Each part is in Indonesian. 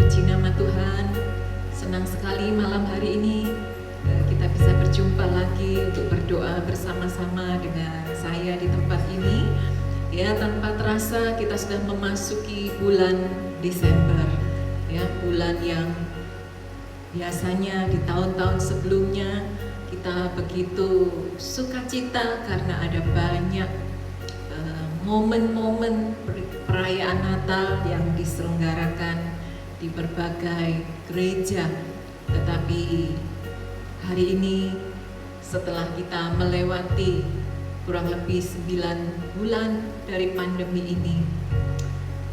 Puji nama Tuhan, senang sekali malam hari ini kita bisa berjumpa lagi untuk berdoa bersama-sama dengan saya di tempat ini. Ya, tanpa terasa kita sudah memasuki bulan Desember, ya, bulan yang biasanya di tahun-tahun sebelumnya kita begitu sukacita karena ada banyak momen-momen perayaan Natal yang diselenggarakan di berbagai gereja. Tetapi hari ini setelah kita melewati kurang lebih 9 bulan dari pandemi ini,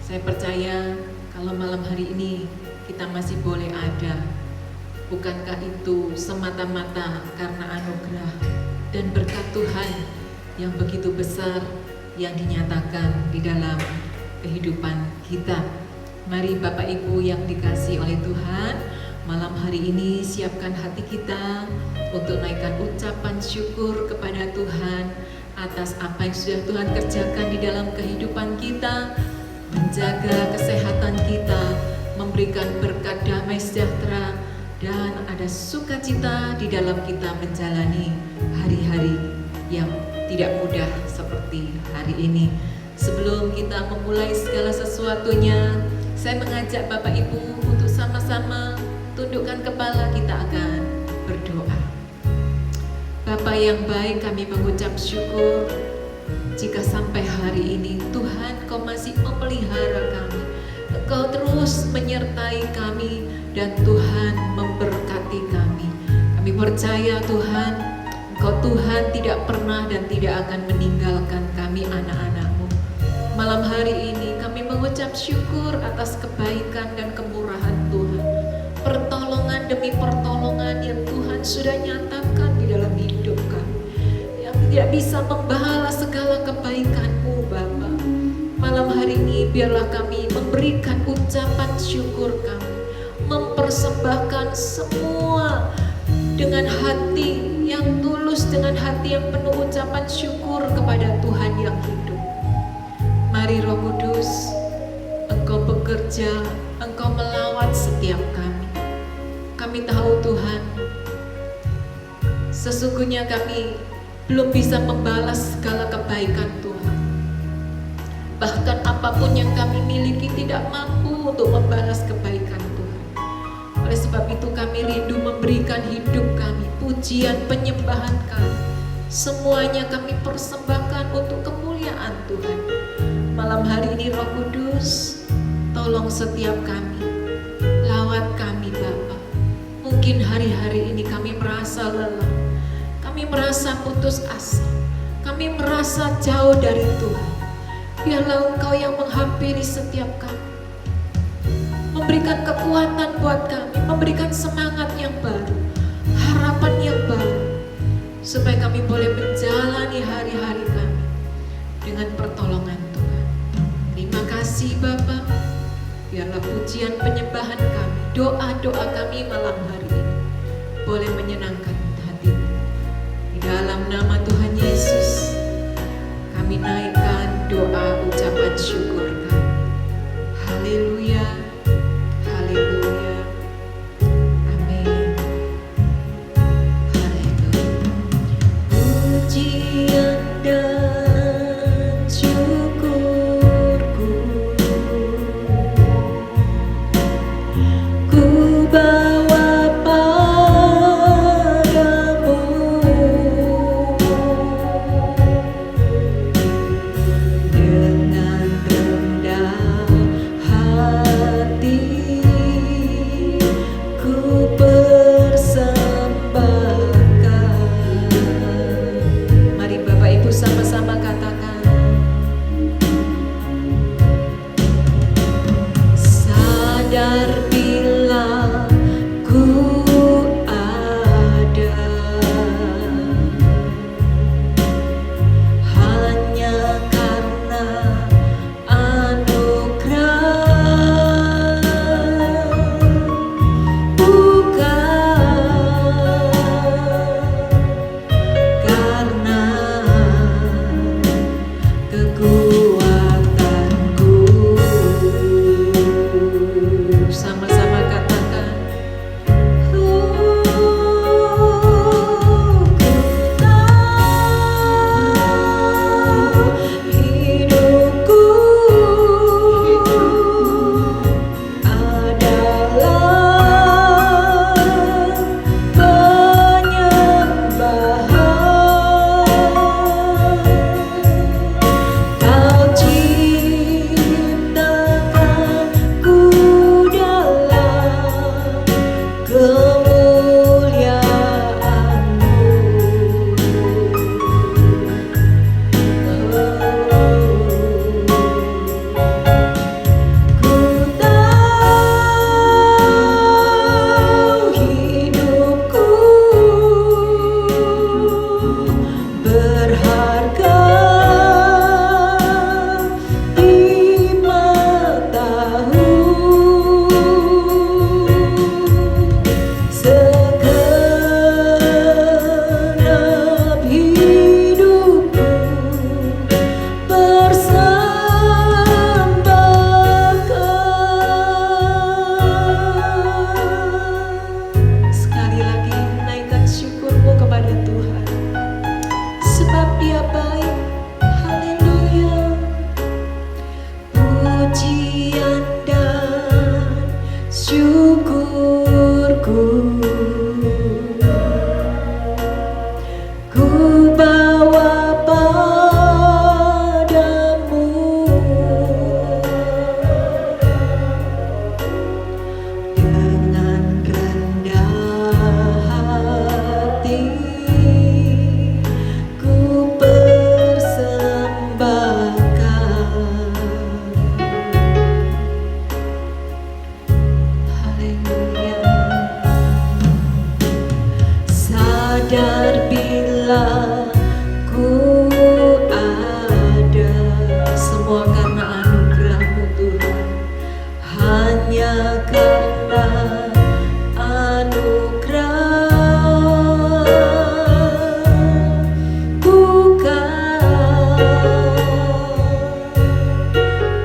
saya percaya kalau malam hari ini kita masih boleh ada, bukankah itu semata-mata karena anugerah dan berkat Tuhan yang begitu besar yang dinyatakan di dalam kehidupan kita. Mari Bapak Ibu yang dikasihi oleh Tuhan, malam hari ini siapkan hati kita untuk naikkan ucapan syukur kepada Tuhan atas apa yang sudah Tuhan kerjakan di dalam kehidupan kita, menjaga kesehatan kita, memberikan berkat damai sejahtera, dan ada sukacita di dalam kita menjalani hari-hari yang tidak mudah seperti hari ini. Sebelum kita memulai segala sesuatunya, saya mengajak Bapak Ibu untuk sama-sama tundukkan kepala, kita akan berdoa. Bapa yang baik, kami mengucap syukur jika sampai hari ini Tuhan Kau masih memelihara kami, Engkau terus menyertai kami, dan Tuhan memberkati kami. Kami percaya Tuhan, Engkau Tuhan tidak pernah dan tidak akan meninggalkan kami anak-anak-Mu. Malam hari ini kami mengucap syukur atas kebaikan dan kemurahan Tuhan, pertolongan demi pertolongan yang Tuhan sudah nyatakan di dalam hidup kami, yang tidak bisa membalas segala kebaikan-Mu Bapa. Malam hari ini biarlah kami memberikan ucapan syukur kami, mempersembahkan semua dengan hati yang tulus, dengan hati yang penuh ucapan syukur kepada Tuhan yang hidup. Mari Roh Kudus, Engkau bekerja, Engkau melawat setiap kami. Kami tahu Tuhan, sesungguhnya kami belum bisa membalas segala kebaikan Tuhan. Bahkan apapun yang kami miliki tidak mampu untuk membalas kebaikan Tuhan. Oleh sebab itu kami rindu memberikan hidup kami, pujian, penyembahan kami, semuanya kami persembahkan untuk kemuliaan Tuhan. Malam hari ini Roh Kudus, tolong setiap kami, lawat kami Bapa. Mungkin hari-hari ini kami merasa lelah, kami merasa putus asa, kami merasa jauh dari Tuhan. Biarlah Engkau yang menghampiri setiap kami, memberikan kekuatan buat kami, memberikan semangat yang baru, harapan yang baru, supaya kami boleh menjalani hari-hari kami dengan pertolongan Tuhan. Terima kasih Bapa. Biarlah pujian penyembahan kami, doa-doa kami malam hari ini boleh menyenangkan hati-Mu. Di dalam nama Tuhan Yesus kami naikkan doa ucapan syukur kami. Haleluya, haleluya, amin. Haleluya. Pujian dan syukurku ku bawa padamu, dengan rendah hati ku persembahkan. Mari Bapak Ibu sama-sama katakan, sadar bila ku ada hanya karena anugerah, bukan karena kekuatanku. hidupku ku bawa padamu, dengan rendah hati ku persembahkan. Haleluya. Sadar bila ku ada semua karena anugerah-Mu Tuhan, hanya karena anugerah, bukan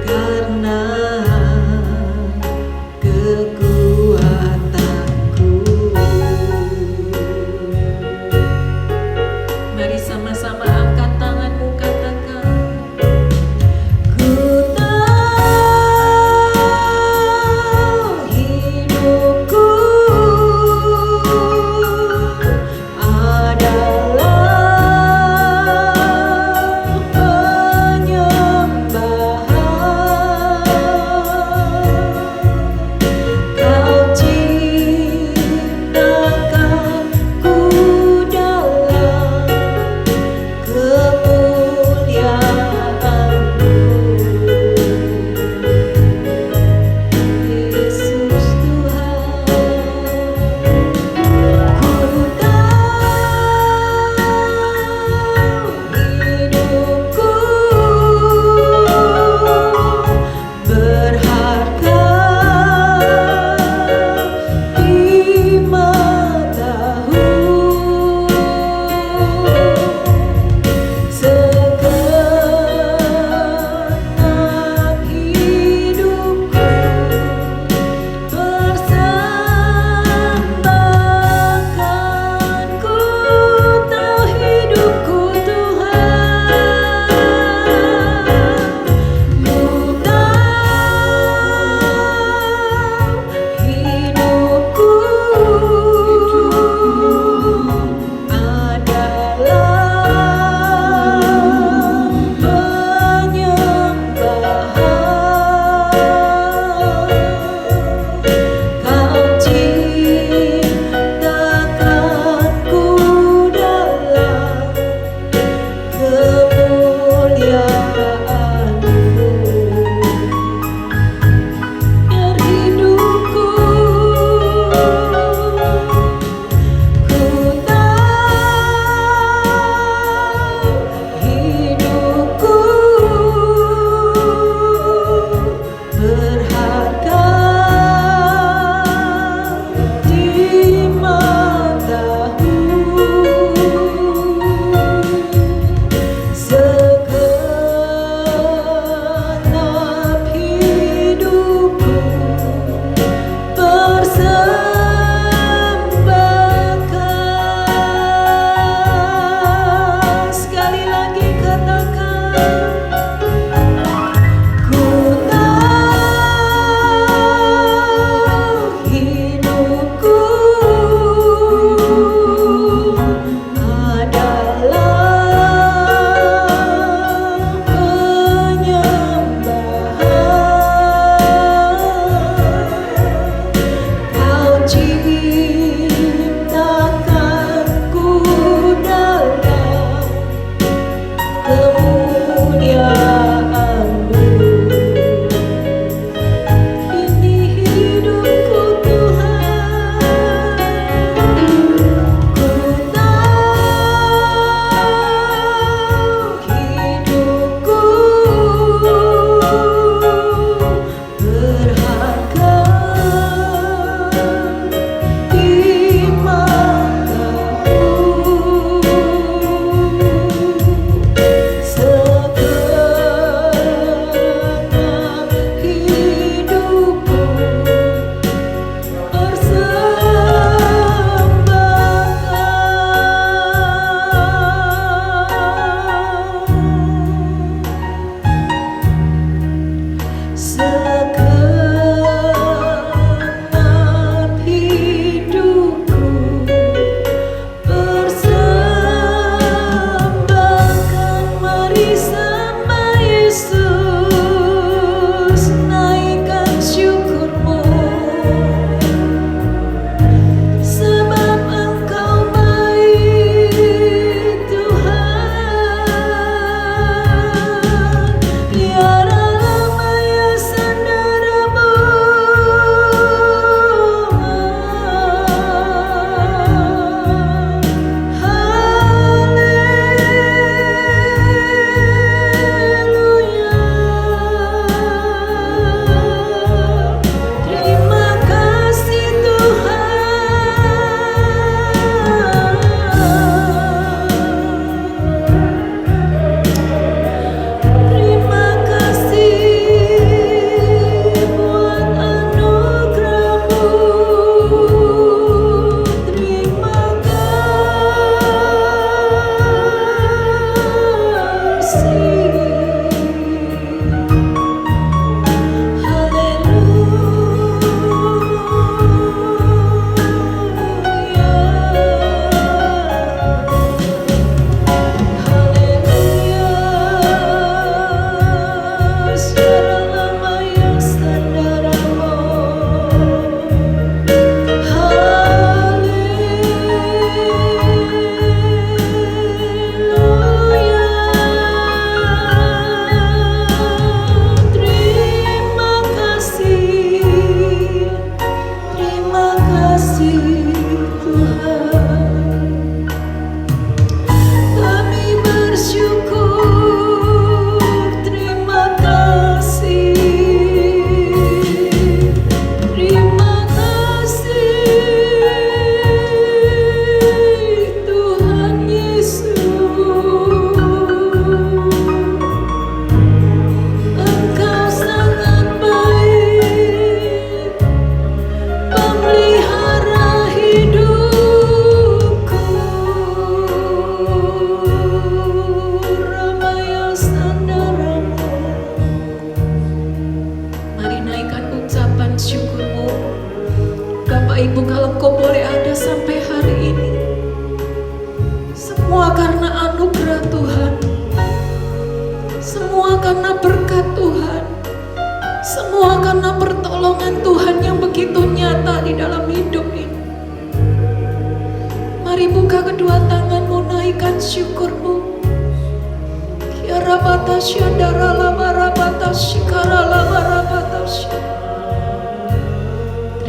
karena kekuatanku. Mari sama-sama angkat tanganmu, katakan, ku tahu hidupku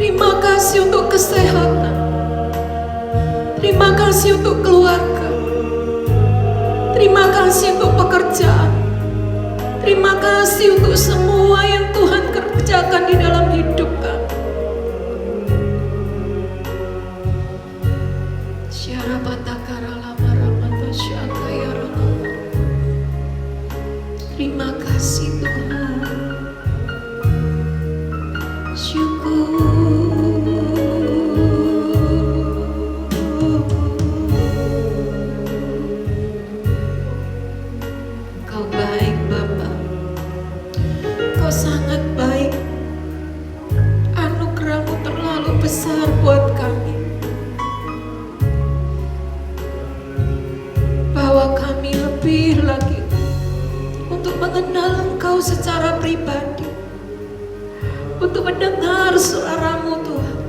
Terima kasih untuk kesehatan. Terima kasih untuk keluarga. Terima kasih untuk pekerjaan. Terima kasih untuk semua yang Tuhan kerjakan di dalam hidup kami. Terima kasih Tuhan. Engkau baik Bapa, Engkau sangat baik. Anugerah-Mu terlalu besar buat kami, bahwa kami lebih lagi untuk mengenal Engkau secara pribadi, untuk mendengar suara-Mu Tuhan,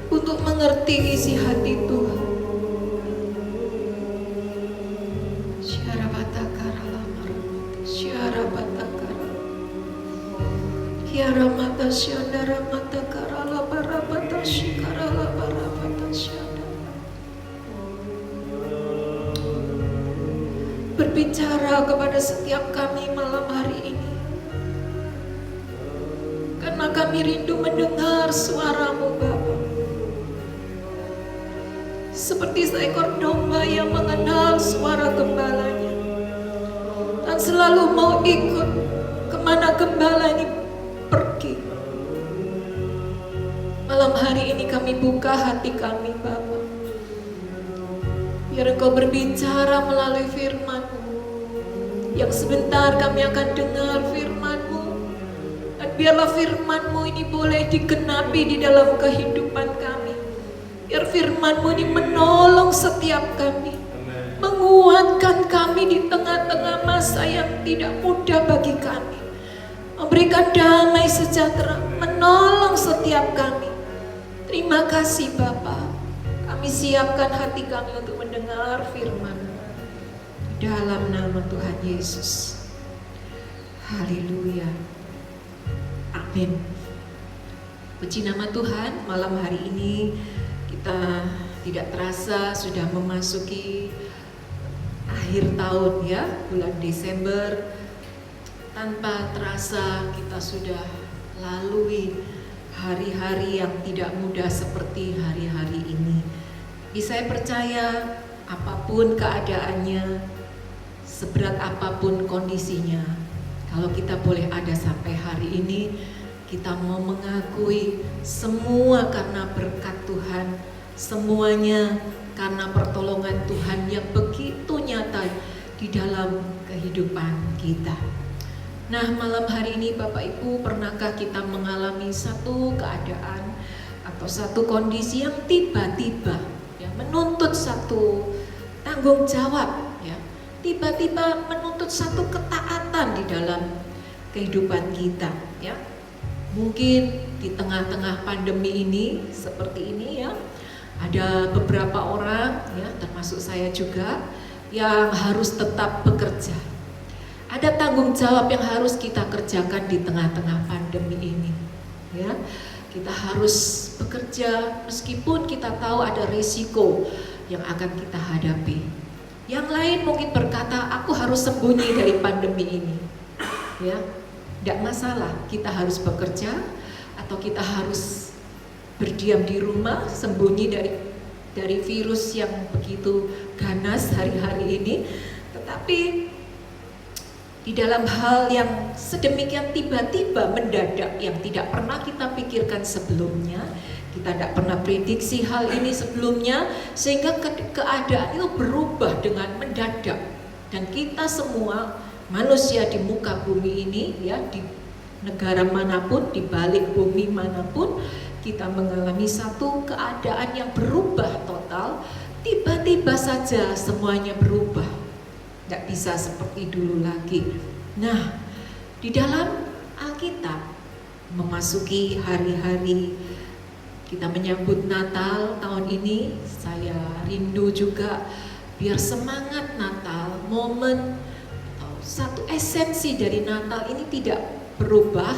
untuk mengerti isi hati Tuhan. Kiara mata syandara mata karala barabata shikarala barabata syandara. Berbicara kepada setiap kami malam hari ini, karena kami rindu mendengar suara-Mu Bapa. Seperti seekor domba yang mengenal suara gembalanya dan selalu mau ikut kemana gembala ini pergi. Malam hari ini kami buka hati kami Bapa, biar Engkau berbicara melalui firman-Mu. Yang sebentar kami akan dengar firman-Mu, dan biarlah firman-Mu ini boleh digenapi di dalam kehidupan kami. Biar firman-Mu ini menolong setiap kami, menguatkan kami di tengah-tengah masa yang tidak mudah bagi kami, memberikan damai sejahtera, menolong setiap kami. Terima kasih Bapa. Kami siapkan hati kami untuk mendengar firman dalam nama Tuhan Yesus. Haleluya. Amin. Puji nama Tuhan. Malam hari ini kita tidak terasa sudah memasuki akhir tahun ya, bulan Desember. Tanpa terasa kita sudah lalui hari-hari yang tidak mudah seperti hari-hari ini. Tapi saya percaya apapun keadaannya, seberat apapun kondisinya, kalau kita boleh ada sampai hari ini, kita mau mengakui semua karena berkat Tuhan, semuanya karena pertolongan Tuhan yang begitu nyata di dalam kehidupan kita. Nah, malam hari ini Bapak Ibu, pernahkah kita mengalami satu keadaan atau satu kondisi yang tiba-tiba ya, menuntut satu tanggung jawab ya, tiba-tiba menuntut satu ketaatan di dalam kehidupan kita ya. Mungkin di tengah-tengah pandemi ini seperti ini ya, ada beberapa orang ya, termasuk saya juga, yang harus tetap bekerja. Ada tanggung jawab yang harus kita kerjakan di tengah-tengah pandemi ini ya. Kita harus bekerja meskipun kita tahu ada risiko yang akan kita hadapi. Yang lain mungkin berkata, aku harus sembunyi dari pandemi ini ya. Tidak masalah, kita harus bekerja atau kita harus berdiam di rumah, sembunyi dari virus yang begitu ganas hari-hari ini. Tetapi di dalam hal yang sedemikian tiba-tiba mendadak yang tidak pernah kita pikirkan sebelumnya, kita tidak pernah prediksi hal ini sebelumnya, sehingga keadaan itu berubah dengan mendadak. Dan kita semua manusia di muka bumi ini ya, di negara manapun, di balik bumi manapun, kita mengalami satu keadaan yang berubah total. Tiba-tiba saja semuanya berubah, tidak bisa seperti dulu lagi. Nah, di dalam Alkitab memasuki hari-hari kita menyambut Natal tahun ini, saya rindu juga biar semangat Natal, momen atau satu esensi dari Natal ini tidak berubah,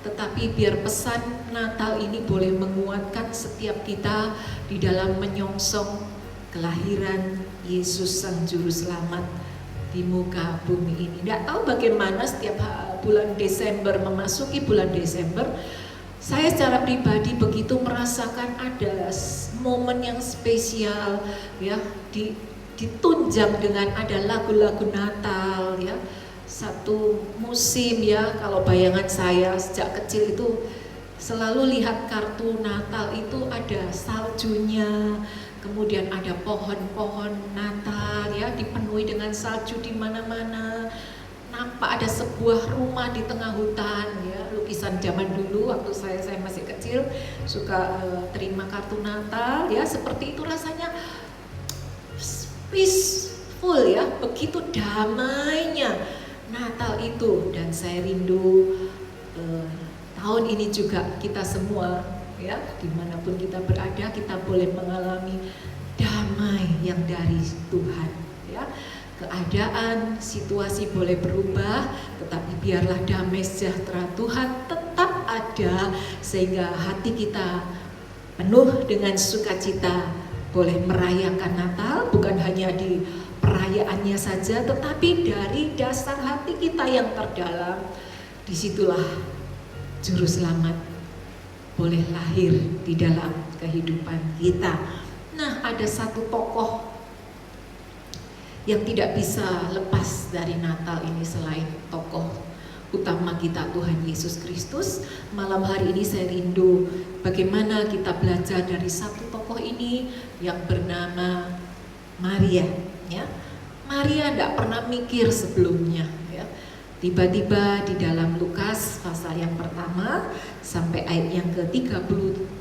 tetapi biar pesan Natal ini boleh menguatkan setiap kita di dalam menyongsong kelahiran Yesus Sang Juru Selamat di muka bumi ini. Tidak tahu bagaimana setiap bulan Desember, memasuki bulan Desember, saya secara pribadi begitu merasakan ada momen yang spesial, ya, ditunjang dengan ada lagu-lagu Natal, ya, satu musim, ya. Kalau bayangan saya sejak kecil itu selalu lihat kartu Natal itu ada saljunya, kemudian ada pohon-pohon Natal, ya, dipenuhi dengan salju di mana-mana. Nampak ada sebuah rumah di tengah hutan, ya, lukisan zaman dulu waktu saya masih kecil suka terima kartu Natal, ya, seperti itu rasanya peaceful, ya, begitu damainya Natal itu. Dan saya rindu tahun ini juga kita semua, ya, dimanapun kita berada, kita boleh mengalami damai yang dari Tuhan, ya. Keadaan, situasi boleh berubah, tetapi biarlah damai sejahtera Tuhan tetap ada, sehingga hati kita penuh dengan sukacita boleh merayakan Natal, bukan hanya di perayaannya saja, tetapi dari dasar hati kita yang terdalam. Disitulah Juru Selamat boleh lahir di dalam kehidupan kita. Nah, ada satu tokoh yang tidak bisa lepas dari Natal ini selain tokoh utama kita Tuhan Yesus Kristus. Malam hari ini saya rindu bagaimana kita belajar dari satu tokoh ini yang bernama Maria, ya. Maria tidak pernah mikir sebelumnya, ya. Tiba-tiba di dalam Lukas pasal yang pertama sampai ayat yang ke-30,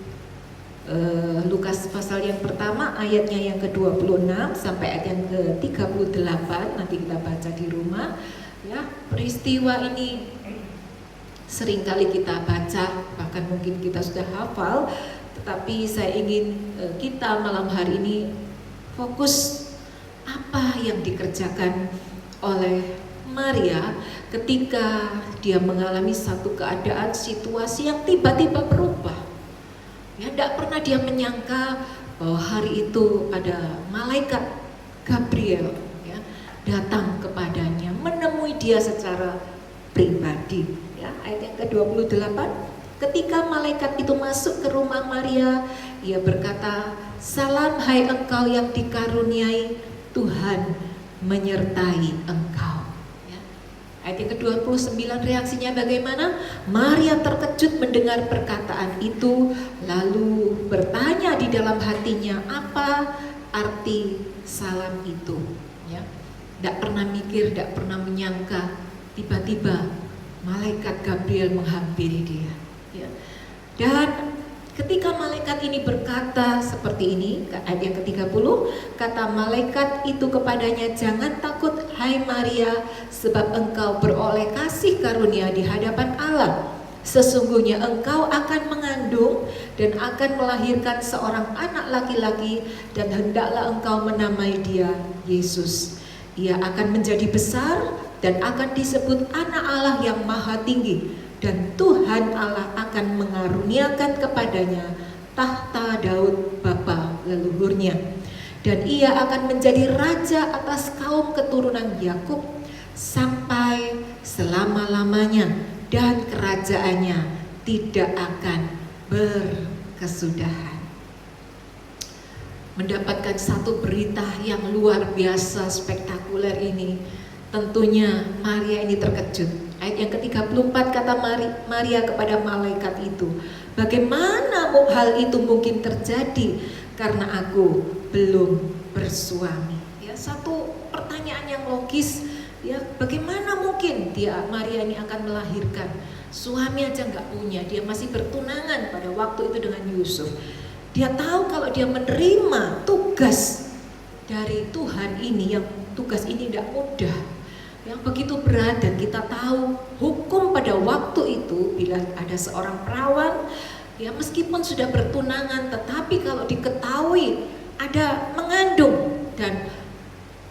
Lukas pasal yang pertama ayatnya yang ke-26 sampai ayat yang ke-38, nanti kita baca di rumah, ya. Peristiwa ini seringkali kita baca, bahkan mungkin kita sudah hafal, tetapi saya ingin kita malam hari ini fokus apa yang dikerjakan oleh Maria ketika dia mengalami satu keadaan, situasi yang tiba-tiba berubah. Ya, tidak pernah dia menyangka bahwa hari itu ada malaikat Gabriel, ya, datang kepadanya, menemui dia secara pribadi, ya. Ayat yang ke-28, ketika malaikat itu masuk ke rumah Maria, ia berkata, "Salam hai engkau yang dikaruniai, Tuhan menyertai engkau." Ayat yang ke-29 reaksinya bagaimana? Maria terkejut mendengar perkataan itu, lalu bertanya di dalam hatinya, apa arti salam itu, ya. Tidak pernah mikir, tidak pernah menyangka, tiba-tiba malaikat Gabriel menghampiri dia, ya. Dan ketika malaikat ini berkata seperti ini, ayat yang ke-30, kata malaikat itu kepadanya, "Jangan takut hai Maria, sebab engkau beroleh kasih karunia di hadapan Allah. Sesungguhnya engkau akan mengandung dan akan melahirkan seorang anak laki-laki, dan hendaklah engkau menamai dia Yesus. Ia akan menjadi besar dan akan disebut anak Allah yang maha tinggi. Dan Tuhan Allah akan mengaruniakan kepadanya tahta Daud bapa leluhurnya. Dan ia akan menjadi raja atas kaum keturunan Yakub sampai selama-lamanya, dan kerajaannya tidak akan berkesudahan." Mendapatkan satu berita yang luar biasa spektakuler ini, tentunya Maria ini terkejut. Ayat yang ke-34 kata Maria kepada malaikat itu, "Bagaimana hal itu mungkin terjadi karena aku belum bersuami?" Ya, satu pertanyaan yang logis, ya, bagaimana mungkin Maria ini akan melahirkan? Suami aja nggak punya, dia masih bertunangan pada waktu itu dengan Yusuf. Dia tahu kalau dia menerima tugas dari Tuhan ini, yang tugas ini tidak mudah, yang begitu berat. Dan kita tahu hukum pada waktu itu, bila ada seorang perawan, ya meskipun sudah bertunangan, tetapi kalau diketahui ada mengandung dan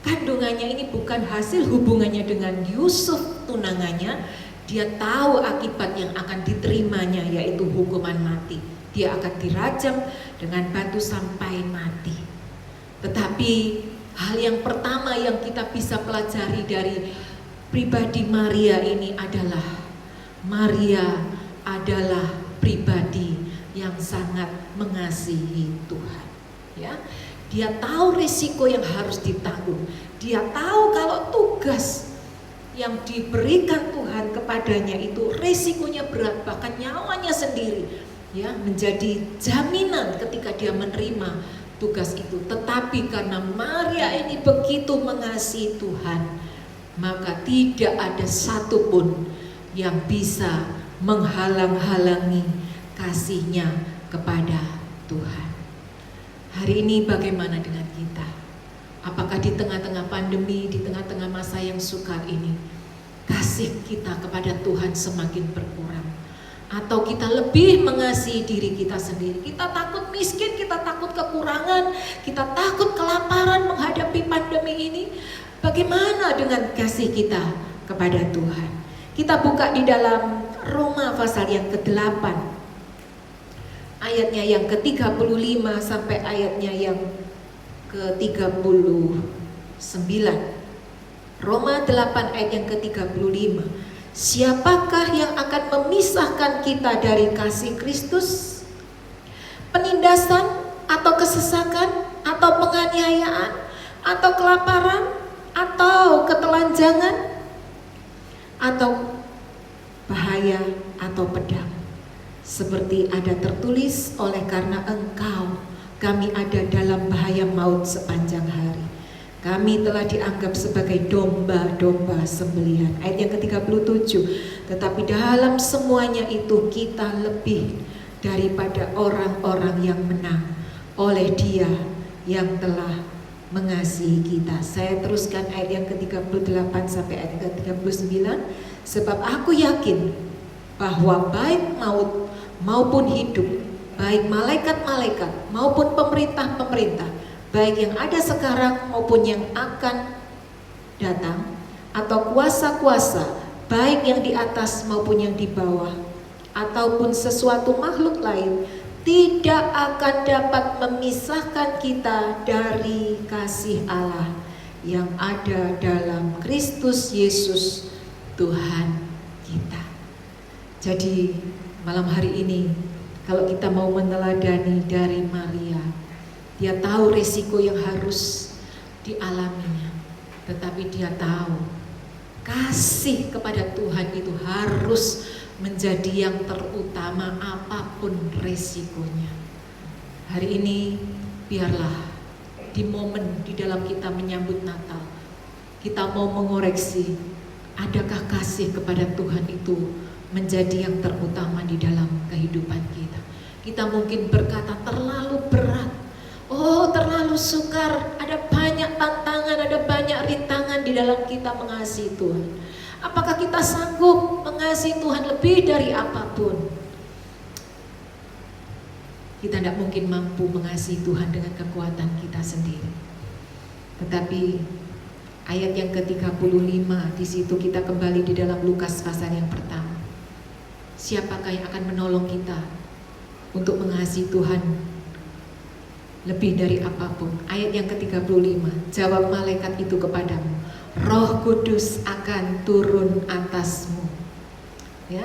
kandungannya ini bukan hasil hubungannya dengan Yusuf tunangannya, Dia tahu akibat yang akan diterimanya, yaitu hukuman mati. Dia akan dirajam dengan batu sampai mati. Tetapi hal yang pertama yang kita bisa pelajari dari pribadi Maria ini adalah Maria adalah pribadi yang sangat mengasihi Tuhan. Ya, dia tahu risiko yang harus ditanggung. Dia tahu kalau tugas yang diberikan Tuhan kepadanya itu risikonya berat, bahkan nyawanya sendiri ya menjadi jaminan ketika dia menerima tugas itu. Tetapi karena Maria ini begitu mengasihi Tuhan, maka tidak ada satupun yang bisa menghalang-halangi kasihnya kepada Tuhan. Hari ini bagaimana dengan kita? Apakah di tengah-tengah pandemi, di tengah-tengah masa yang sukar ini, kasih kita kepada Tuhan semakin berkurang? Atau kita lebih mengasihi diri kita sendiri? Kita takut miskin, kita takut kekurangan, kita takut kelaparan menghadapi pandemi ini. Bagaimana dengan kasih kita kepada Tuhan? Kita buka di dalam Roma pasal yang ke-8, ayatnya yang ke-35 sampai ayatnya yang ke-39. Roma 8 ayat yang ke-35. Siapakah yang akan memisahkan kita dari kasih Kristus? Penindasan atau kesesakan atau penganiayaan atau kelaparan atau ketelanjangan atau bahaya atau pedang? Seperti ada tertulis, oleh karena Engkau kami ada dalam bahaya maut sepanjang hari. Kami telah dianggap sebagai domba-domba sembelihan. Ayat yang ke-37. Tetapi dalam semuanya itu kita lebih daripada orang-orang yang menang oleh Dia yang telah mengasihi kita. Saya teruskan ayat yang ke-38 sampai ayat ke-39. Sebab aku yakin bahwa baik maut maupun hidup, baik malaikat-malaikat maupun pemerintah-pemerintah, baik yang ada sekarang maupun yang akan datang, atau kuasa-kuasa, baik yang di atas maupun yang di bawah, ataupun sesuatu makhluk lain, tidak akan dapat memisahkan kita dari kasih Allah yang ada dalam Kristus Yesus Tuhan kita. Jadi malam hari ini, kalau kita mau meneladani dari Maria, dia tahu risiko yang harus dialaminya, tetapi dia tahu kasih kepada Tuhan itu harus menjadi yang terutama apapun risikonya. Hari ini biarlah di momen di dalam kita menyambut Natal, kita mau mengoreksi, adakah kasih kepada Tuhan itu menjadi yang terutama di dalam kehidupan kita. Kita mungkin berkata terlalu berat, oh terlalu sukar, ada banyak tantangan, ada banyak rintangan di dalam kita mengasihi Tuhan. Apakah kita sanggup mengasihi Tuhan lebih dari apapun? Kita tidak mungkin mampu mengasihi Tuhan dengan kekuatan kita sendiri. Tetapi ayat yang ke-35 di situ kita kembali di dalam Lukas pasal yang pertama. Siapakah yang akan menolong kita untuk mengasihi Tuhan lebih dari apapun? Ayat yang ke-35, jawab malaikat itu kepadamu, Roh Kudus akan turun atasmu, ya,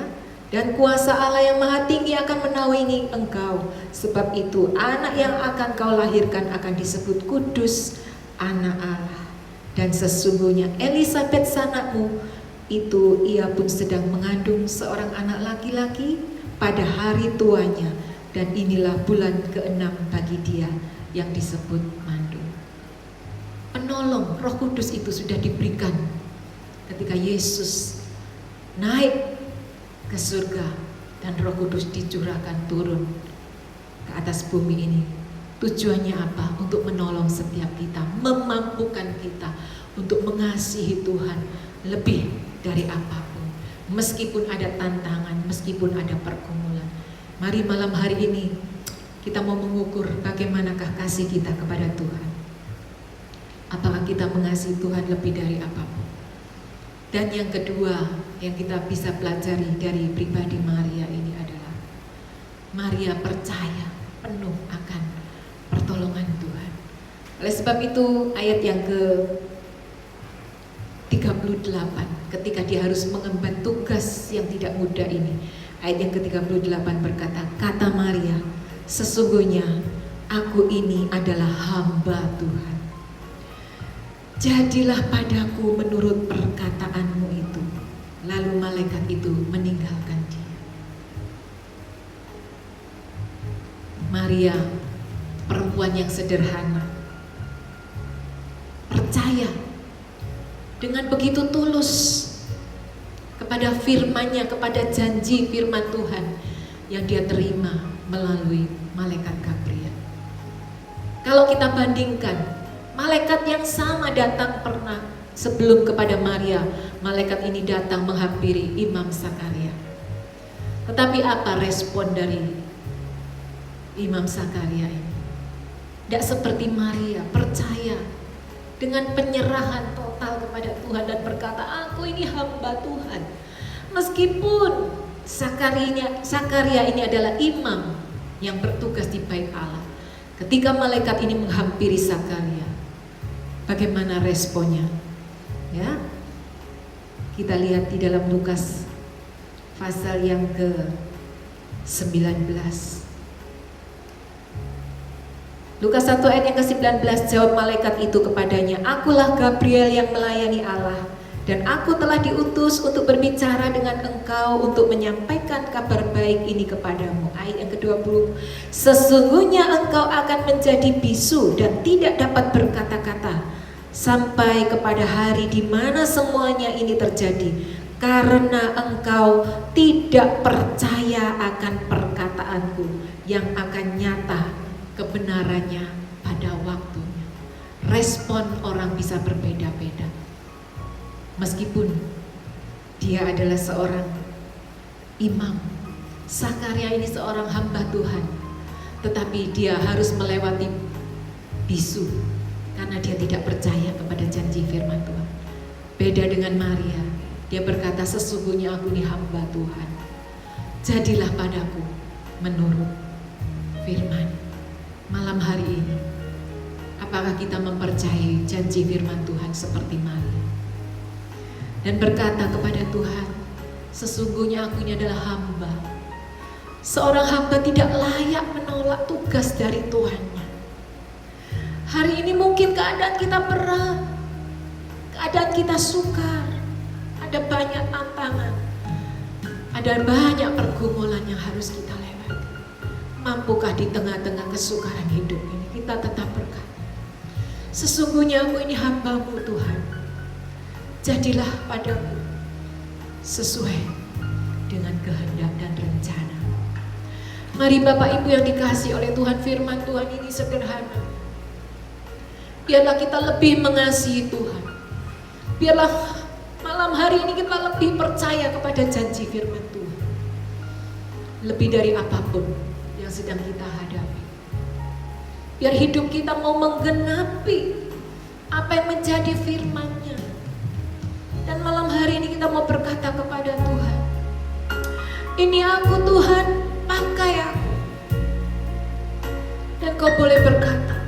dan kuasa Allah yang Maha Tinggi akan menaungi engkau. Sebab itu anak yang akan kau lahirkan akan disebut kudus, anak Allah. Dan sesungguhnya Elisabet sanakmu itu ia pun sedang mengandung seorang anak laki-laki pada hari tuanya, dan inilah bulan ke-6 bagi dia yang disebut mandu. Penolong Roh Kudus itu sudah diberikan ketika Yesus naik ke surga dan Roh Kudus dicurahkan turun ke atas bumi ini. Tujuannya apa? Untuk menolong setiap kita, memampukan kita untuk mengasihi Tuhan lebih dari apapun, meskipun ada tantangan, meskipun ada pergumulan. Mari malam hari ini kita mau mengukur bagaimanakah kasih kita kepada Tuhan. Apakah kita mengasihi Tuhan lebih dari apapun? Dan yang kedua, yang kita bisa pelajari dari pribadi Maria ini adalah Maria percaya penuh akan pertolongan Tuhan. Oleh sebab itu ayat yang ke-38, ketika dia harus mengemban tugas yang tidak mudah ini, ayat yang ke-38 berkata, kata Maria, sesungguhnya aku ini adalah hamba Tuhan. Jadilah padaku menurut perkataanmu itu. Lalu malaikat itu meninggalkan dia. Maria, perempuan yang sederhana, percaya dengan begitu tulus kepada firman-Nya, kepada janji firman Tuhan yang dia terima melalui malaikat Gabriel. Kalau kita bandingkan, malaikat yang sama datang pernah sebelum kepada Maria, malaikat ini datang menghampiri Imam Sakaria. Tetapi apa respon dari Imam Sakaria ini? Tidak seperti Maria, percaya dengan penyerahan total kepada Tuhan dan berkata, aku ini hamba Tuhan. Meskipun Sakaria ini adalah imam yang bertugas di bait Allah. Ketika malaikat ini menghampiri Sakaria, bagaimana responnya? Ya, kita lihat di dalam Lukas pasal yang ke-19. Lukas 1 ayat yang ke-19, jawab malaikat itu kepadanya, akulah Gabriel yang melayani Allah, dan aku telah diutus untuk berbicara dengan engkau untuk menyampaikan kabar baik ini kepadamu. Ayat yang ke-20, sesungguhnya engkau akan menjadi bisu dan tidak dapat berkata-kata sampai kepada hari di mana semuanya ini terjadi, karena engkau tidak percaya akan perkataanku yang akan nyata kebenarannya pada waktunya. Respon orang bisa berbeda-beda. Meskipun dia adalah seorang imam, Sakaria ini seorang hamba Tuhan, tetapi dia harus melewati bisu karena dia tidak percaya kepada janji firman Tuhan. Beda dengan Maria, dia berkata, sesungguhnya aku ini hamba Tuhan, jadilah padaku menurut firman. Malam hari ini, apakah kita mempercayai janji firman Tuhan seperti Maria dan berkata kepada Tuhan, sesungguhnya aku ini adalah hamba. Seorang hamba tidak layak menolak tugas dari Tuhannya. Hari ini mungkin keadaan kita berat, keadaan kita sukar, ada banyak tantangan, ada banyak pergumulan yang harus kita lewati. Mampukah di tengah-tengah kesukaran hidup ini kita tetap berkata, sesungguhnya aku ini hamba-Mu Tuhan, jadilah padaku sesuai dengan kehendak dan rencana. Mari Bapak Ibu yang dikasihi oleh Tuhan, firman Tuhan ini sederhana. Biarlah kita lebih mengasihi Tuhan. Biarlah malam hari ini kita lebih percaya kepada janji firman Tuhan. Lebih dari apapun yang sedang kita hadapi. Biar hidup kita mau menggenapi apa yang menjadi firman-Nya. Dan malam hari ini kita mau berkata kepada Tuhan, ini aku Tuhan, pakai aku. Dan kau boleh berkata,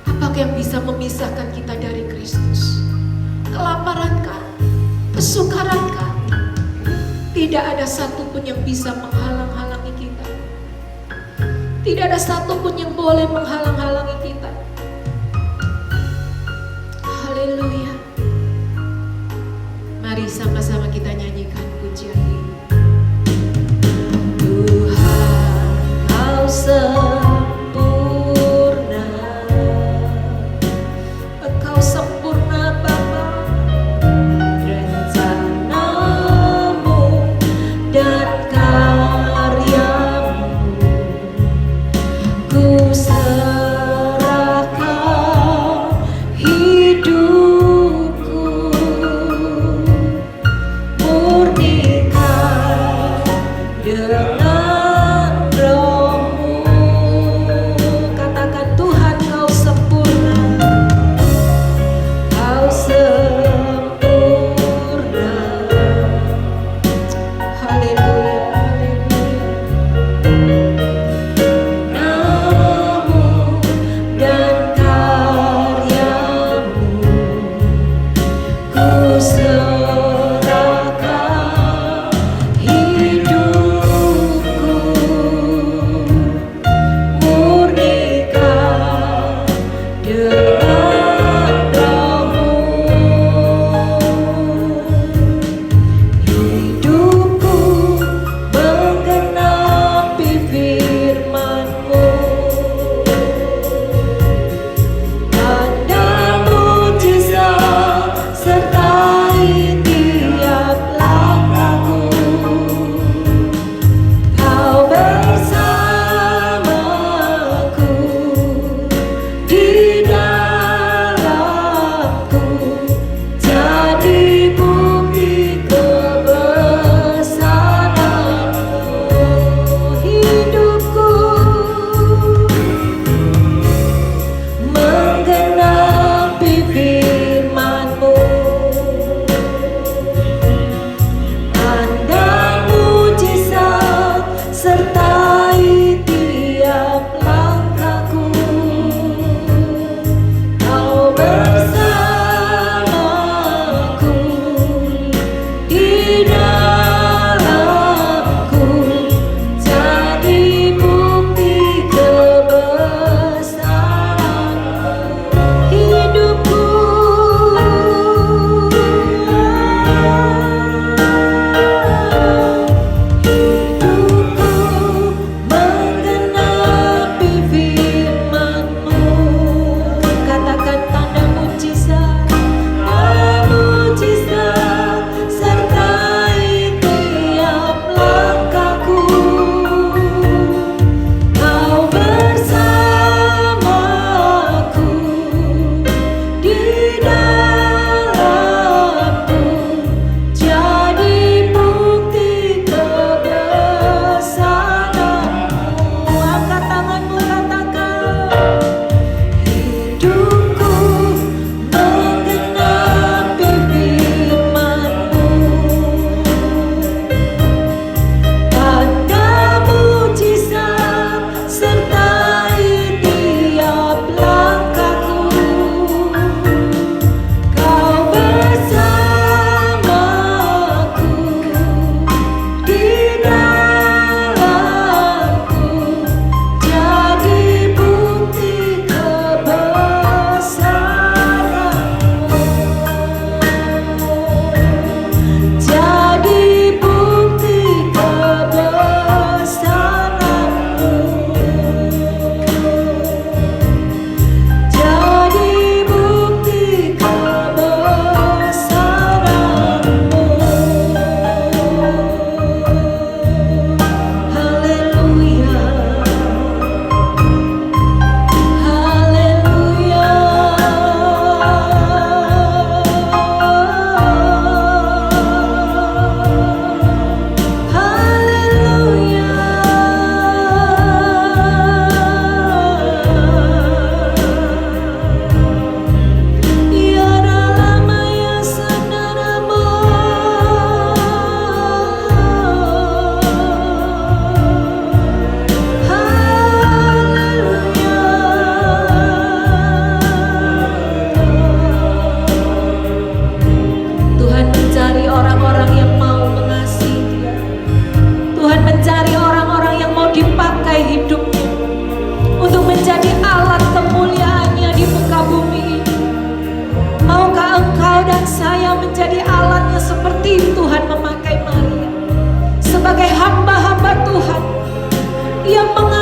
apakah yang bisa memisahkan kita dari Kristus? Kelaparankah? Kesukarankah? Tidak ada satupun yang bisa menghalang-halangi kita. Tidak ada satupun yang boleh menghalang-halangi kita. Haleluya. Mari sama-sama kita nyanyikan pujian ini. Tuhan, kau sempurna, Engkau sempurna Bapa, rencanamu dan karyamu ku serahkan hidupku, murnikan dengan roh-Mu.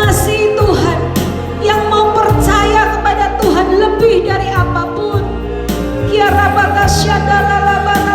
mengasihi Tuhan, yang mau percaya kepada Tuhan lebih dari apapun. Kiara batasya dalalabarabaya.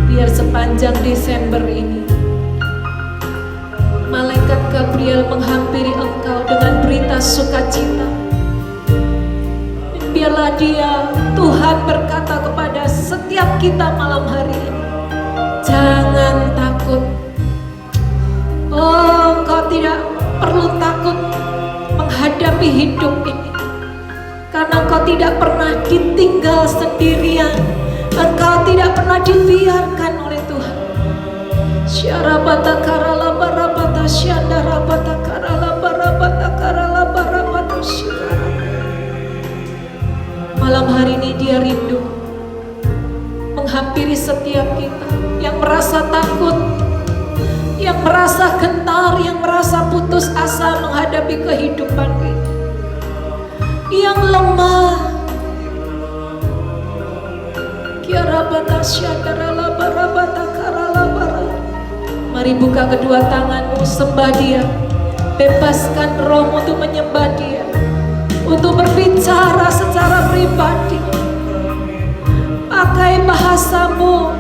Biar sepanjang Desember ini malaikat Gabriel menghampiri engkau dengan berita sukacita. Biarlah dia, Tuhan berkata kepada setiap kita malam hari ini, jangan takut. Oh, engkau tidak perlu takut menghadapi hidup ini, karena engkau tidak pernah ditinggal sendirian. Engkau tidak pernah dibiarkan oleh Tuhan. Syarabata karala barabata syandarabata karala barabata karala barabata syarabata. Malam hari ini dia rindu menghampiri setiap kita yang merasa takut, yang merasa gentar, yang merasa putus asa menghadapi kehidupan ini, yang lemah. Mari buka kedua tanganmu, sembah dia, bebaskan rohmu untuk menyembah dia, untuk berbicara secara pribadi. Pakai bahasamu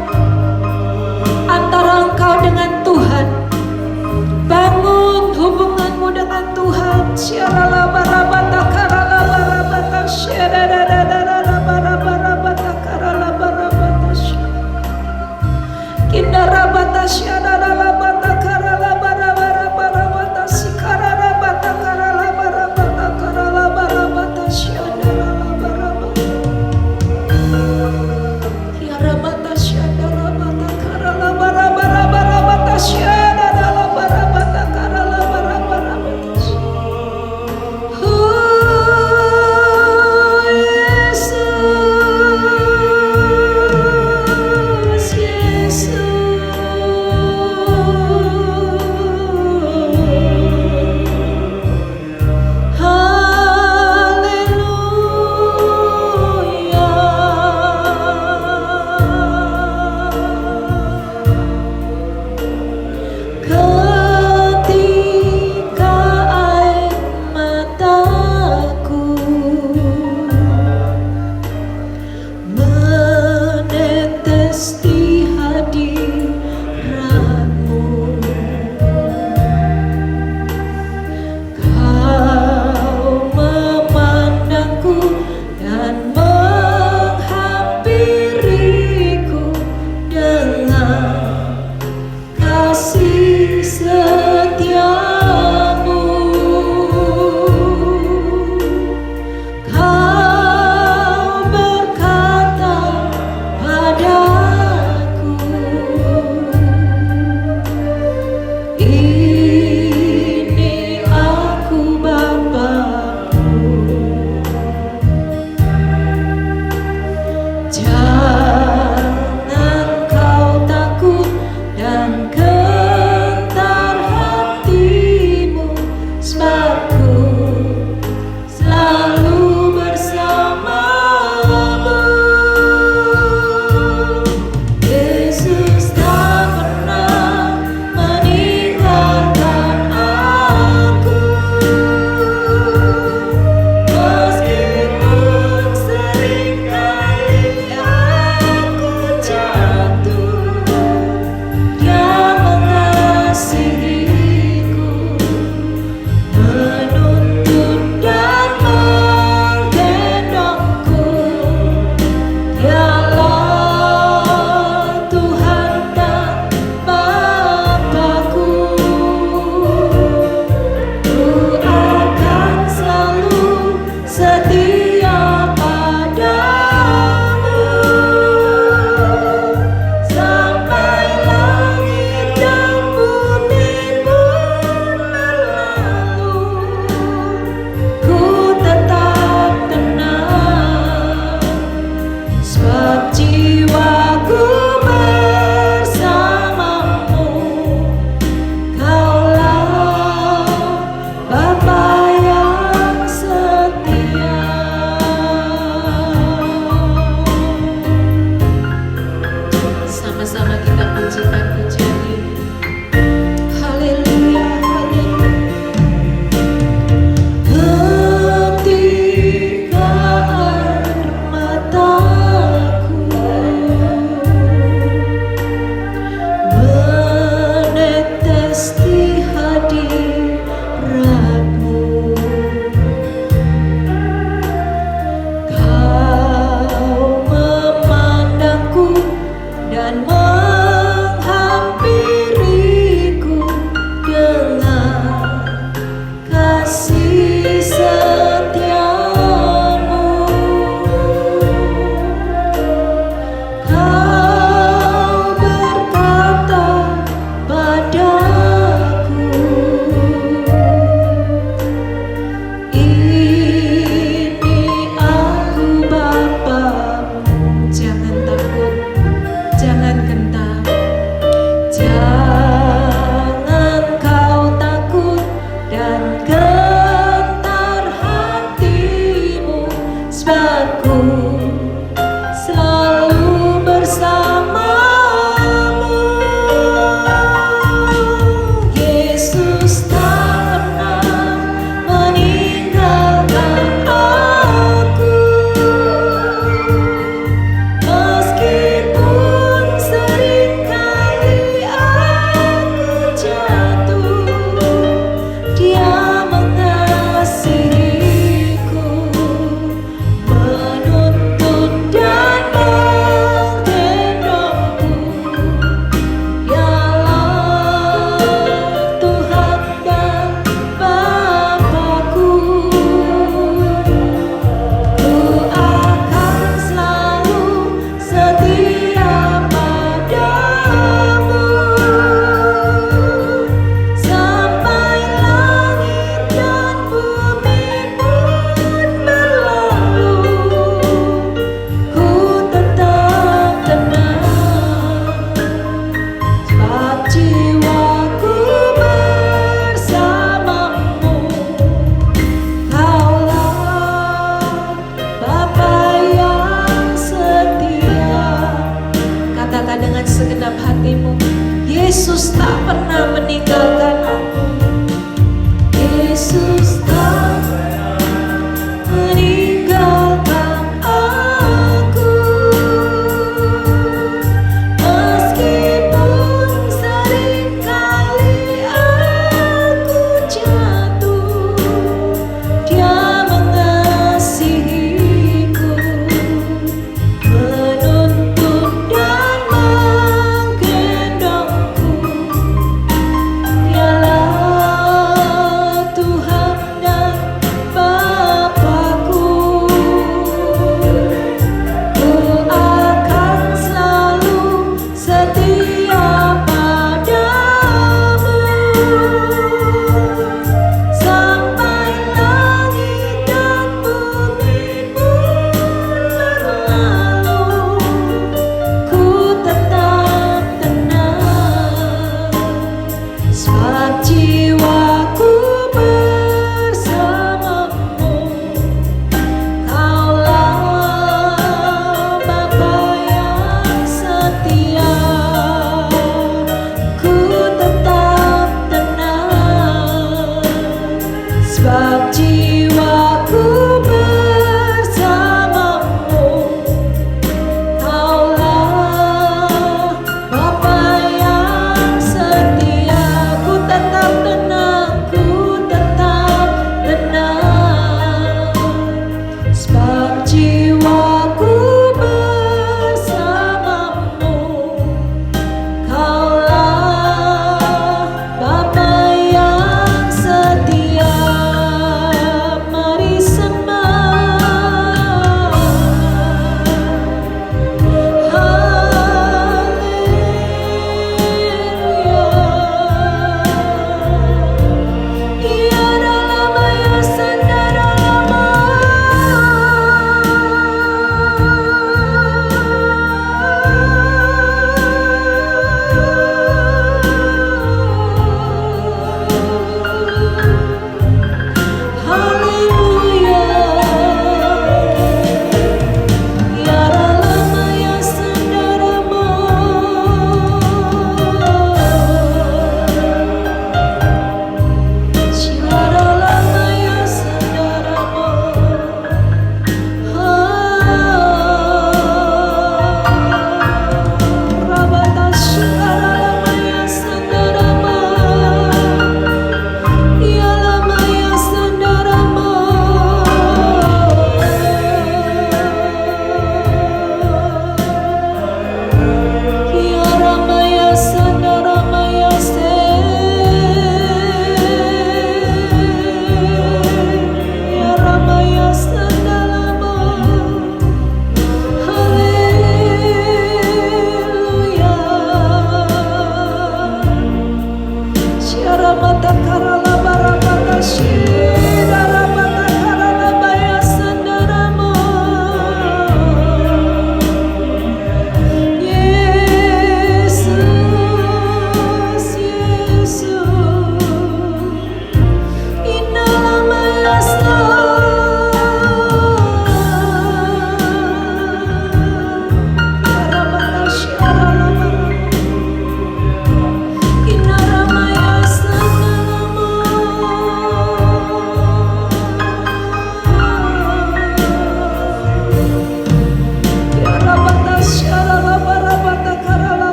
antara engkau dengan Tuhan. Bangun hubunganmu dengan Tuhan.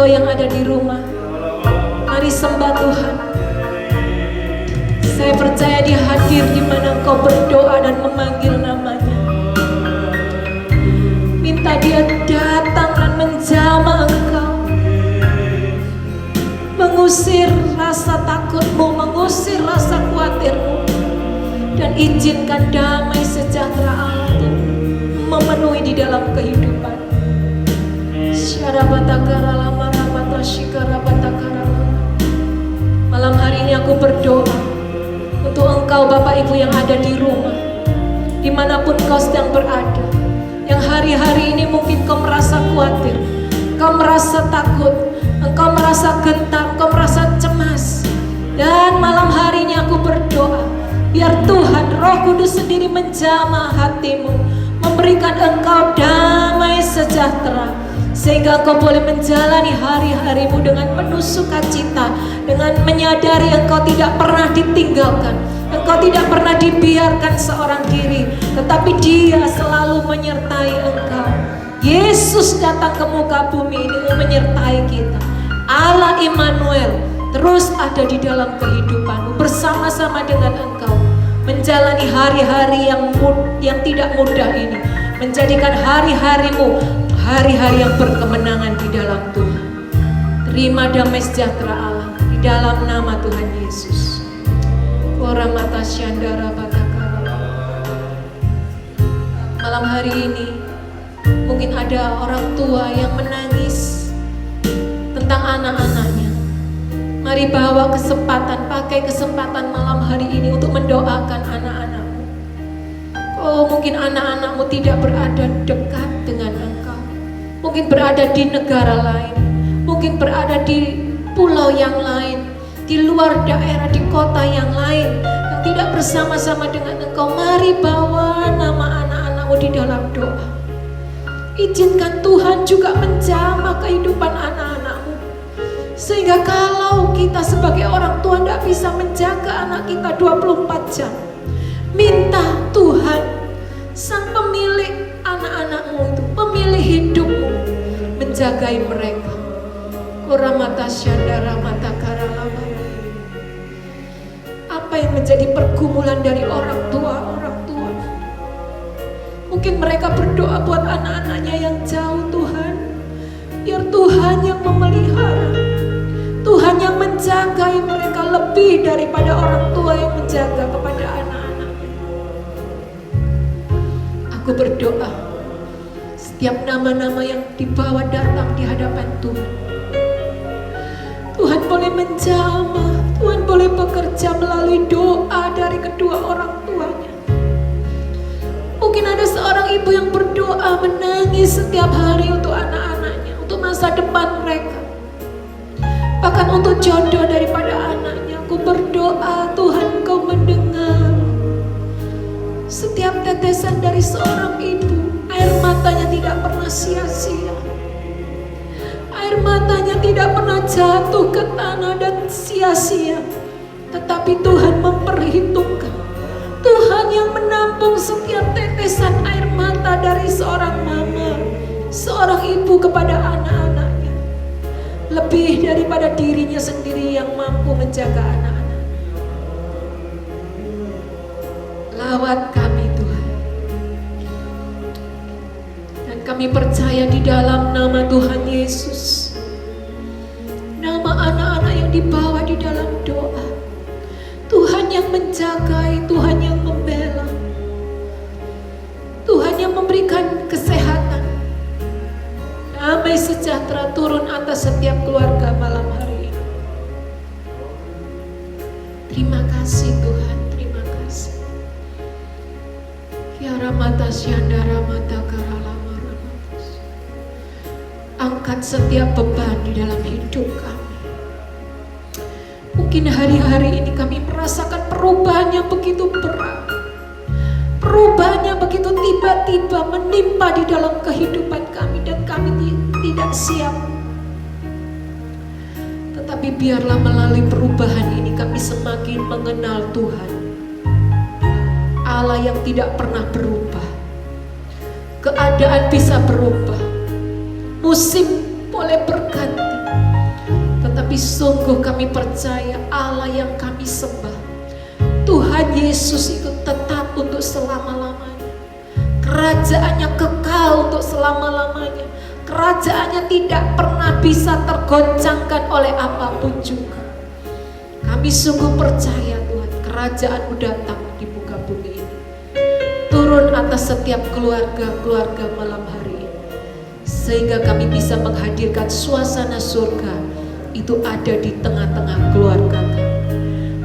engkau yang ada di rumah, mari sembah Tuhan. Saya percaya Dia hadir di mana engkau berdoa dan memanggil namanya. Minta Dia datang dan menjamah engkau, mengusir rasa takutmu, mengusir rasa khawatirmu, dan izinkan damai sejahtera Allah itu memenuhi di dalam kehidupan. Malam hari ini aku berdoa untuk engkau Bapak Ibu yang ada di rumah, dimanapun kau sedang berada, yang hari-hari ini mungkin kau merasa khawatir, kau merasa takut, engkau merasa gentar, engkau merasa cemas. Dan malam hari ini aku berdoa, biar Tuhan Roh Kudus sendiri menjamah hatimu, memberikan engkau damai sejahtera, sehingga engkau boleh menjalani hari-harimu dengan penuh sukacita, dengan menyadari engkau tidak pernah ditinggalkan, engkau tidak pernah dibiarkan seorang diri, tetapi Dia selalu menyertai engkau. Yesus datang ke muka bumi ini menyertai kita. Allah Immanuel terus ada di dalam kehidupanmu, bersama-sama dengan engkau, menjalani hari-hari yang tidak mudah ini, menjadikan hari-harimu hari-hari yang berkemenangan di dalam Tuhan. Terima damai sejahtera Allah di dalam nama Tuhan Yesus. Malam hari ini mungkin ada orang tua yang menangis tentang anak-anaknya. Mari bawa kesempatan, pakai kesempatan malam hari ini untuk mendoakan anak-anakmu. Oh, mungkin anak-anakmu tidak berada dekat dengan engkau, mungkin berada di negara lain, mungkin berada di pulau yang lain, di luar daerah, di kota yang lain, yang tidak bersama-sama dengan engkau. Mari bawa nama anak-anakmu di dalam doa. Izinkan Tuhan juga menjamah kehidupan anak-anakmu, sehingga kalau kita sebagai orang tua tidak bisa menjaga anak kita 24 jam, minta Tuhan, Sang pemilik anak-anakmu itu, pemilik hidupmu, menjagai mereka. Apa yang menjadi pergumulan dari orang tua? Mungkin mereka berdoa buat anak-anaknya yang jauh, Tuhan. Biar Tuhan yang memelihara, Tuhan yang menjagai mereka lebih daripada orang tua yang menjaga kepada anak-anak. Aku berdoa, setiap nama-nama yang dibawa datang di hadapan Tuhan, Tuhan boleh menjamah, Tuhan boleh bekerja melalui doa dari kedua orang tuanya. Mungkin ada seorang ibu yang berdoa menangis setiap hari untuk anak-anaknya, untuk masa depan mereka, bahkan untuk jodoh daripada anaknya. Aku berdoa, Tuhan Kau mendengar setiap tetesan dari seorang ibu. Air matanya tidak pernah sia-sia, air matanya tidak pernah jatuh ke tanah dan sia-sia, tetapi Tuhan memperhitungkan. Tuhan yang menampung setiap tetesan air mata dari seorang mama, seorang ibu kepada anak-anaknya, lebih daripada dirinya sendiri yang mampu menjaga anak-anak. Lawat kami Tuhan, dan kami percaya di dalam nama Tuhan Yesus, nama anak-anak yang dibawa di dalam doa, Tuhan yang menjagai, Tuhan yang membela, Tuhan yang memberikan kesehatan, damai sejahtera turun atas setiap keluarga malam hari ini. Terima kasih Tuhan, terima kasih. Kiara mata syandara mata karalama ramatus. Angkat setiap beban di dalam hidup kami. Mungkin hari-hari ini kami merasakan perubahan yang begitu berat, perubahan yang begitu tiba-tiba menimpa di dalam kehidupan kami, dan kami tidak siap. Tetapi biarlah melalui perubahan ini kami semakin mengenal Tuhan, Allah yang tidak pernah berubah. Keadaan bisa berubah, musim boleh berganti, Tapi sungguh kami percaya Allah yang kami sembah, Tuhan Yesus itu tetap untuk selama-lamanya. Kerajaannya kekal untuk selama-lamanya. Kerajaannya tidak pernah bisa tergoncangkan oleh apapun juga. Kami sungguh percaya Tuhan, kerajaan-Mu datang di muka bumi ini, turun atas setiap keluarga-keluarga malam hari ini, sehingga kami bisa menghadirkan suasana surga itu ada di tengah-tengah keluarga kami.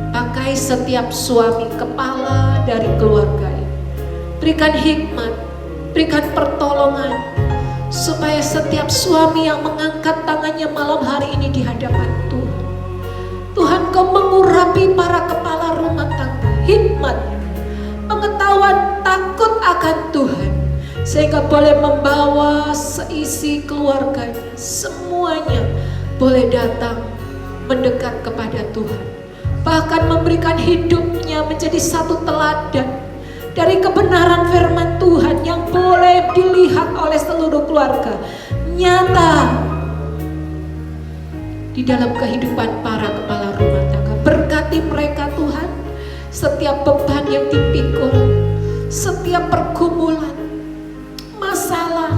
Pakai setiap suami kepala dari keluarga ini, berikan hikmat, berikan pertolongan, supaya setiap suami yang mengangkat tangannya malam hari ini di hadapan Tuhan, Tuhan Kau mengurapi para kepala rumah tangga, hikmat, pengetahuan, takut akan Tuhan, sehingga boleh membawa seisi keluarganya, semuanya boleh datang mendekat kepada Tuhan, bahkan memberikan hidupnya menjadi satu teladan dari kebenaran firman Tuhan yang boleh dilihat oleh seluruh keluarga, nyata di dalam kehidupan para kepala rumah tangga. Berkati mereka Tuhan, setiap beban yang dipikul, setiap pergumulan, masalah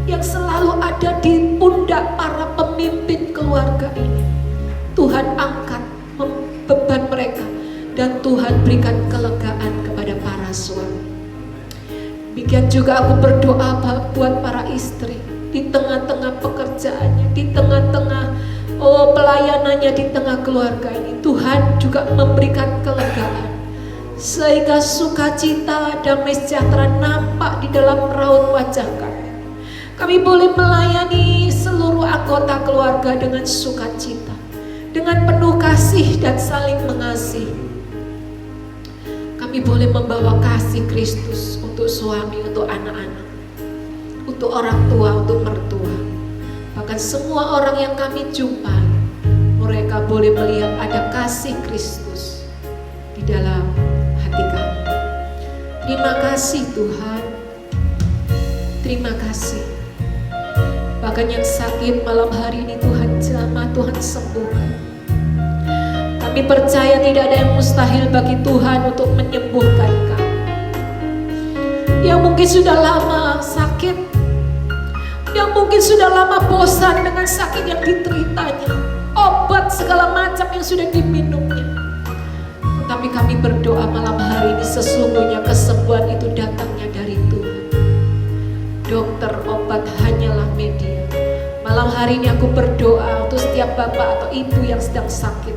yang selalu ada di pundak para pemimpin keluarga ini, Tuhan angkat beban mereka, dan Tuhan berikan kelegaan kepada para suami. Demikian juga aku berdoa buat para istri di tengah-tengah pekerjaannya, di tengah-tengah pelayanannya, di tengah keluarga ini. Tuhan juga memberikan kelegaan, sehingga sukacita, damai sejahtera nampak di dalam raut wajah kami. Kami boleh melayani seluruh anggota keluarga dengan sukacita, dengan penuh kasih dan saling mengasihi. Kami boleh membawa kasih Kristus untuk suami, untuk anak-anak, untuk orang tua, untuk mertua. Bahkan semua orang yang kami jumpai, mereka boleh melihat ada kasih Kristus di dalam hati kami. Terima kasih Tuhan, terima kasih. Bahkan yang sakit malam hari ini Tuhan jamah, Tuhan sembuhkan. Kami percaya tidak ada yang mustahil bagi Tuhan untuk menyembuhkan kami. Yang mungkin sudah lama sakit, yang mungkin sudah lama bosan dengan sakit yang diteritanya, obat segala macam yang sudah diminumnya. Tetapi kami berdoa malam hari ini, sesungguhnya kesembuhan itu datangnya dari Tuhan. Dokter, obat hanyalah media. Malam hari ini aku berdoa untuk setiap bapak atau ibu yang sedang sakit,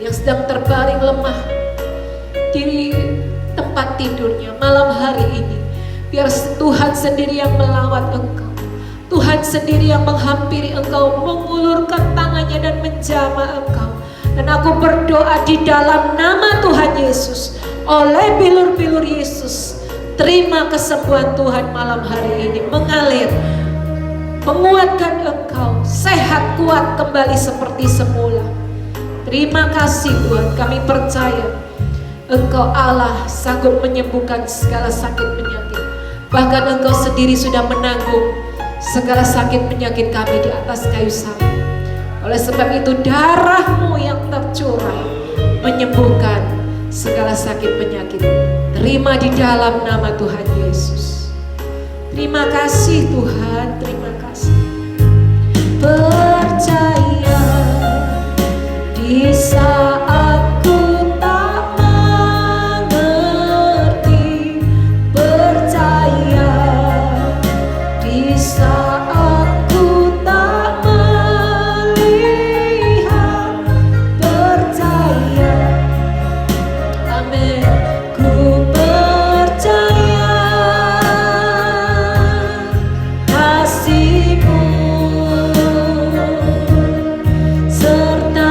yang sedang terbaring lemah di tempat tidurnya malam hari ini. Biar Tuhan sendiri yang melawat engkau, Tuhan sendiri yang menghampiri engkau, mengulurkan tangannya dan menjamah engkau. Dan aku berdoa di dalam nama Tuhan Yesus, oleh bilur-bilur Yesus, terima kesembuhan Tuhan malam hari ini mengalir, menguatkan engkau, sehat kuat kembali seperti semula. Terima kasih Tuhan, kami percaya Engkau Allah sanggup menyembuhkan segala sakit penyakit. Bahkan Engkau sendiri sudah menanggung segala sakit penyakit kami di atas kayu salib. Oleh sebab itu darah-Mu yang tercurah menyembuhkan segala sakit penyakit. Terima di dalam nama Tuhan Yesus. Terima kasih Tuhan, terima kasih. Percaya di saat ku tak mengerti, percaya di saat ku tak melihat, percaya, amin, ku percaya kasih-Mu sertaku.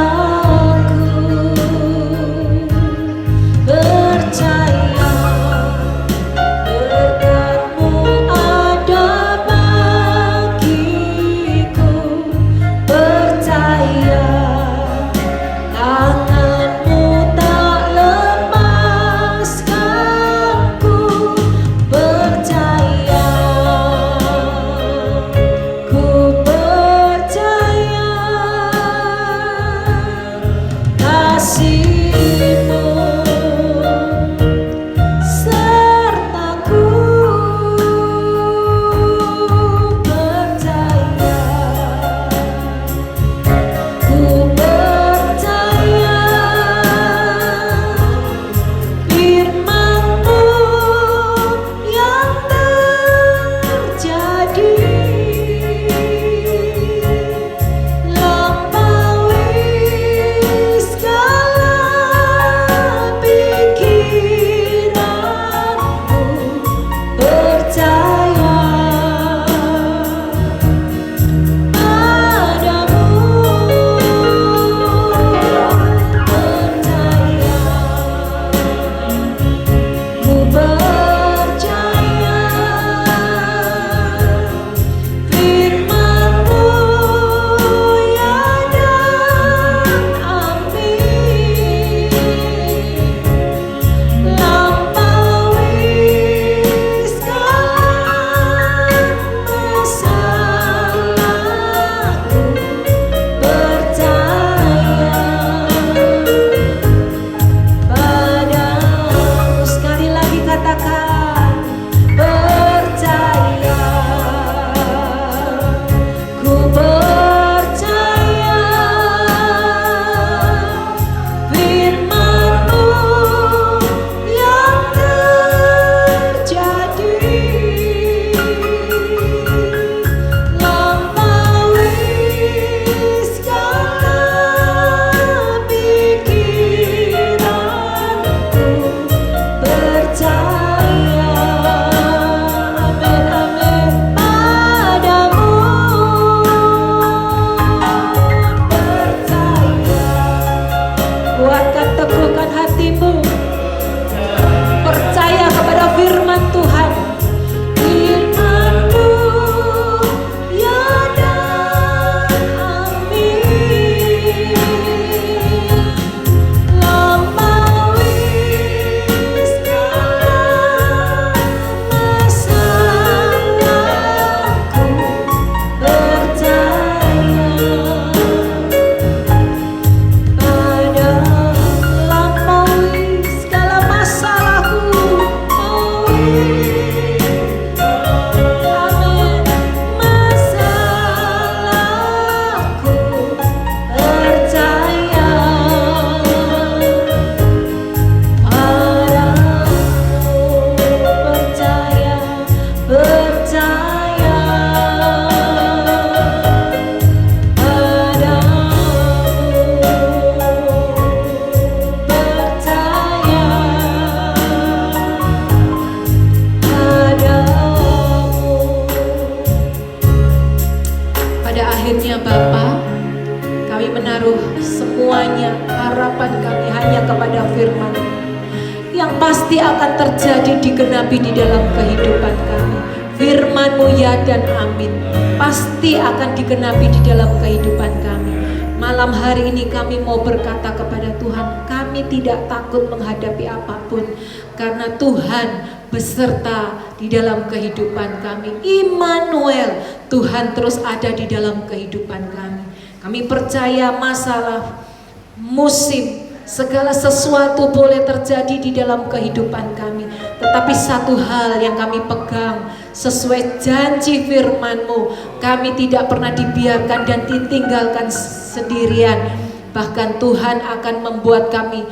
kepada firman yang pasti akan terjadi digenapi di dalam kehidupan kami. Firman-Mu ya dan amin, pasti akan digenapi di dalam kehidupan kami. Malam hari ini kami mau berkata kepada Tuhan, kami tidak takut menghadapi apapun, karena Tuhan beserta di dalam kehidupan kami. Immanuel, Tuhan terus ada di dalam kehidupan kami. Kami percaya masalah, musim, segala sesuatu boleh terjadi di dalam kehidupan kami, tetapi satu hal yang kami pegang, sesuai janji firman-Mu, kami tidak pernah dibiarkan dan ditinggalkan sendirian. Bahkan Tuhan akan membuat kami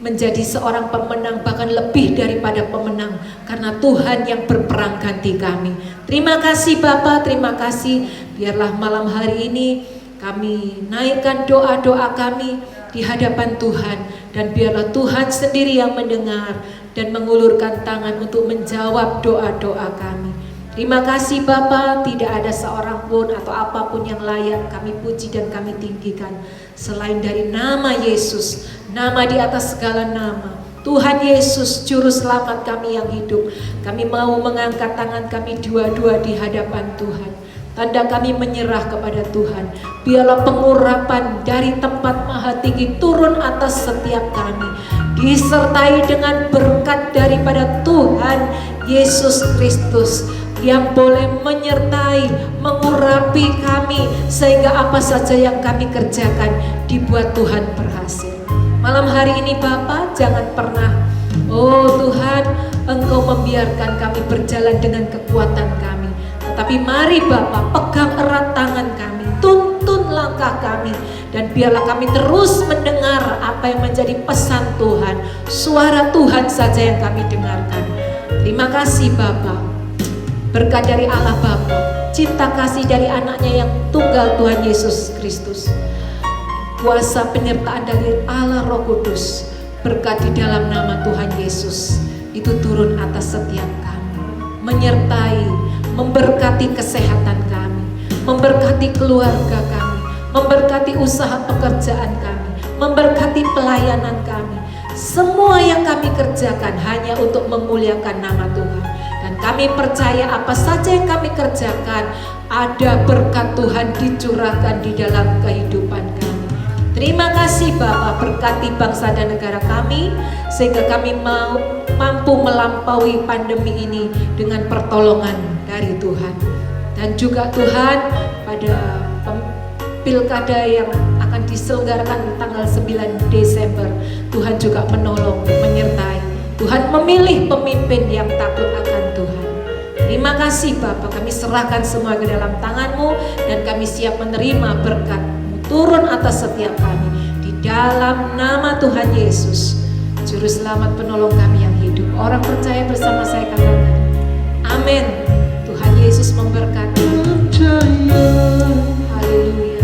menjadi seorang pemenang, bahkan lebih daripada pemenang, karena Tuhan yang berperang ganti kami. Terima kasih Bapa, terima kasih. Biarlah malam hari ini kami naikkan doa-doa kami di hadapan Tuhan, dan biarlah Tuhan sendiri yang mendengar dan mengulurkan tangan untuk menjawab doa-doa kami. Terima kasih Bapa, tidak ada seorang pun atau apapun yang layak kami puji dan kami tinggikan selain dari nama Yesus, nama di atas segala nama. Tuhan Yesus, Juru Selamat kami yang hidup. Kami mau mengangkat tangan kami dua-dua di hadapan Tuhan. Tanda kami menyerah kepada Tuhan. Biarlah pengurapan dari tempat maha tinggi turun atas setiap kami, disertai dengan berkat daripada Tuhan Yesus Kristus yang boleh menyertai, mengurapi kami, sehingga apa saja yang kami kerjakan dibuat Tuhan berhasil. Malam hari ini Bapa, jangan pernah, oh Tuhan, Engkau membiarkan kami berjalan dengan kekuatan kami. Tapi mari Bapa, pegang erat tangan kami, tuntun langkah kami, dan biarlah kami terus mendengar apa yang menjadi pesan Tuhan. Suara Tuhan saja yang kami dengarkan. Terima kasih Bapa, berkat dari Allah Bapa, cinta kasih dari anaknya yang tunggal Tuhan Yesus Kristus, kuasa penyertaan dari Allah Roh Kudus, berkat di dalam nama Tuhan Yesus itu turun atas setiap kami, menyertai, memberkati kesehatan kami, memberkati keluarga kami, memberkati usaha pekerjaan kami, memberkati pelayanan kami. Semua yang kami kerjakan hanya untuk memuliakan nama Tuhan. Dan kami percaya apa saja yang kami kerjakan, ada berkat Tuhan dicurahkan di dalam kehidupan kami. Terima kasih Bapa, berkati bangsa dan negara kami, sehingga kami mampu melampaui pandemi ini dengan pertolongan dari Tuhan. Dan juga Tuhan, pada pilkada yang akan diselenggarakan tanggal 9 Desember, Tuhan juga menolong, menyertai. Tuhan memilih pemimpin yang takut akan Tuhan. Terima kasih Bapa, kami serahkan semua ke dalam tangan-Mu, dan kami siap menerima berkat-Mu turun atas setiap kami. Di dalam nama Tuhan Yesus, Juru Selamat penolong kami yang hidup. Orang percaya bersama saya katakan, amin. Tuhan Yesus memberkati. Haleluya.